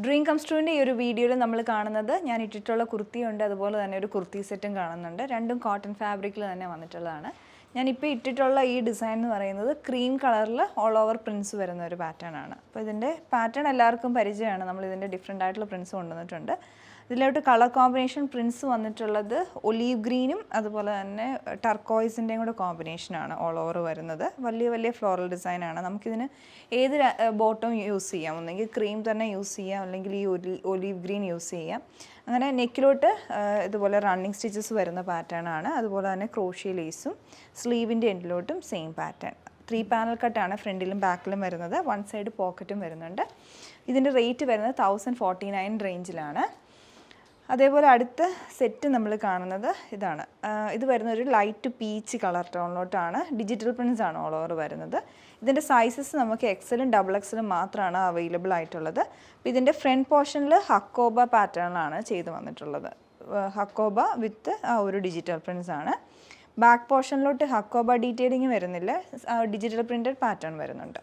Dream comes ട്രൂവിൻ്റെ ഈ ഒരു വീഡിയോയിൽ നമ്മൾ കാണുന്നത് ഞാൻ ഇട്ടിട്ടുള്ള കുർത്തിയുണ്ട്, അതുപോലെ തന്നെ ഒരു കുർത്തി സെറ്റും കാണുന്നുണ്ട്. രണ്ടും കോട്ടൺ ഫാബ്രിക്കിൽ തന്നെ വന്നിട്ടുള്ളതാണ്. ഞാനിപ്പോൾ ഇട്ടിട്ടുള്ള ഈ ഡിസൈൻ എന്ന് പറയുന്നത് ക്രീം കളറിൽ ഓൾ ഓവർ പ്രിൻസ് വരുന്ന ഒരു പാറ്റേൺ ആണ്. അപ്പോൾ ഇതിൻ്റെ പാറ്റേൺ എല്ലാവർക്കും പരിചയമാണ്. നമ്മൾ ഇതിൻ്റെ ഡിഫറെൻ്റ് ആയിട്ടുള്ള പ്രിൻസ് കൊണ്ടുവന്നിട്ടുണ്ട്. ഇതിലോട്ട് കളർ കോമ്പിനേഷൻ പ്രിൻസ് വന്നിട്ടുള്ളത് ഒലീവ് ഗ്രീനും അതുപോലെ തന്നെ ടർക്കോയ്സിൻ്റെയും കൂടെ കോമ്പിനേഷനാണ് ഓൾ ഓവർ വരുന്നത്. വലിയ വലിയ ഫ്ലോറൽ ഡിസൈനാണ്. നമുക്കിതിന് ഏത് ബോട്ടം യൂസ് ചെയ്യാം. ഒന്നെങ്കിൽ ക്രീം തന്നെ യൂസ് ചെയ്യാം, അല്ലെങ്കിൽ ഈ ഒലീവ് ഗ്രീൻ യൂസ് ചെയ്യാം. അങ്ങനെ നെക്കിലോട്ട് ഇതുപോലെ റണ്ണിങ് സ്റ്റിച്ചസ് വരുന്ന പാറ്റേൺ ആണ്. അതുപോലെ തന്നെ ക്രോഷ്യ ലേസും സ്ലീവിൻ്റെ എൻഡിലോട്ടും സെയിം പാറ്റേൺ. 3 പാനൽ കട്ടാണ് ഫ്രണ്ടിലും ബാക്കിലും വരുന്നത്. 1 സൈഡ് പോക്കറ്റും വരുന്നുണ്ട്. ഇതിൻ്റെ റേറ്റ് വരുന്നത് 1049 റേഞ്ചിലാണ്. അതേപോലെ അടുത്ത സെറ്റ് നമ്മൾ കാണുന്നത് ഇതാണ്. ഇത് വരുന്നൊരു ലൈറ്റ് പീച്ച് കളർ ടോണിലോട്ടാണ്. ഡിജിറ്റൽ പ്രിൻസ് ആണ് ഓൾ ഓവർ വരുന്നത്. ഇതിൻ്റെ സൈസസ് നമുക്ക് എക്സലും ഡബിൾ എക്സലും മാത്രമാണ് അവൈലബിൾ ആയിട്ടുള്ളത്. അപ്പോൾ ഇതിൻ്റെ ഫ്രണ്ട് പോർഷനിൽ ഹക്കോബ പാറ്റേണിലാണ് ചെയ്ത് വന്നിട്ടുള്ളത്. ഹക്കോബ വിത്ത് ആ ഒരു ഡിജിറ്റൽ പ്രിൻസ് ആണ്. ബാക്ക് പോർഷനിലോട്ട് ഹക്കോബ ഡീറ്റെയിലിംഗ് വരുന്നില്ല, ഡിജിറ്റൽ പ്രിൻറ്റഡ് പാറ്റേൺ വരുന്നുണ്ട്.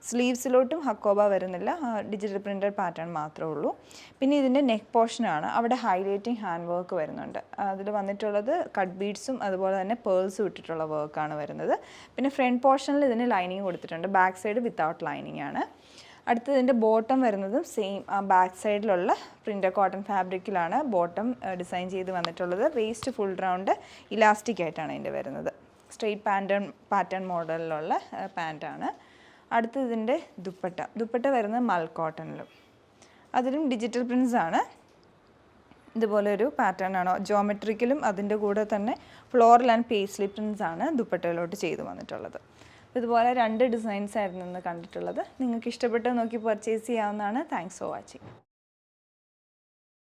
സ്ലീവ്സിലോട്ടും ഹക്കോബ വരുന്നില്ല, ഡിജിറ്റൽ പ്രിൻറ്റഡ് പാറ്റേൺ മാത്രമേ ഉള്ളൂ. പിന്നെ ഇതിൻ്റെ നെക്ക് പോർഷനാണ്. അവിടെ ഹൈലൈറ്റിംഗ് ഹാൻഡ് വർക്ക് വരുന്നുണ്ട്. അതിൽ വന്നിട്ടുള്ളത് കട്ട് ബീഡ്സും അതുപോലെ തന്നെ പേൾസും ഇട്ടിട്ടുള്ള വർക്കാണ് വരുന്നത്. പിന്നെ ഫ്രണ്ട് പോർഷനിൽ ഇതിന് ലൈനിങ് കൊടുത്തിട്ടുണ്ട്. ബാക്ക് സൈഡ് വിത്തൗട്ട് ലൈനിങ് ആണ്. അടുത്തതിൻ്റെ ബോട്ടം വരുന്നതും സെയിം ആ ബാക്ക് സൈഡിലുള്ള പ്രിൻ്റഡ് കോട്ടൺ ഫാബ്രിക്കിലാണ് ബോട്ടം ഡിസൈൻ ചെയ്ത് വന്നിട്ടുള്ളത്. വേസ്റ്റ് ഫുൾ റൗണ്ട് ഇലാസ്റ്റിക് ആയിട്ടാണ് ഇതിൻ്റെ വരുന്നത്. സ്ട്രെയിറ്റ് പാറ്റേൺ മോഡലിലുള്ള പാൻറ്റാണ്. അടുത്തതിൻ്റെ ദുപ്പട്ട വരുന്നത് മൽ കോട്ടണിലും, അതിലും ഡിജിറ്റൽ പ്രിൻസ് ആണ്. ഇതുപോലെ ഒരു പാറ്റേൺ ആണ്. ജോമെട്രിക്കലും അതിൻ്റെ കൂടെ തന്നെ ഫ്ലോറൽ ആൻഡ് പേസ്ലി പ്രിൻസ് ആണ് ദുപ്പട്ടയിലോട്ട് ചെയ്ത് വന്നിട്ടുള്ളത്. ഇതുപോലെ 2 ഡിസൈൻസ് ആയിരുന്നു ഇന്ന് കണ്ടിട്ടുള്ളത്. നിങ്ങൾക്ക് ഇഷ്ടപ്പെട്ടത് നോക്കി പർച്ചേസ് ചെയ്യാവുന്നതാണ്. Thanks for watching.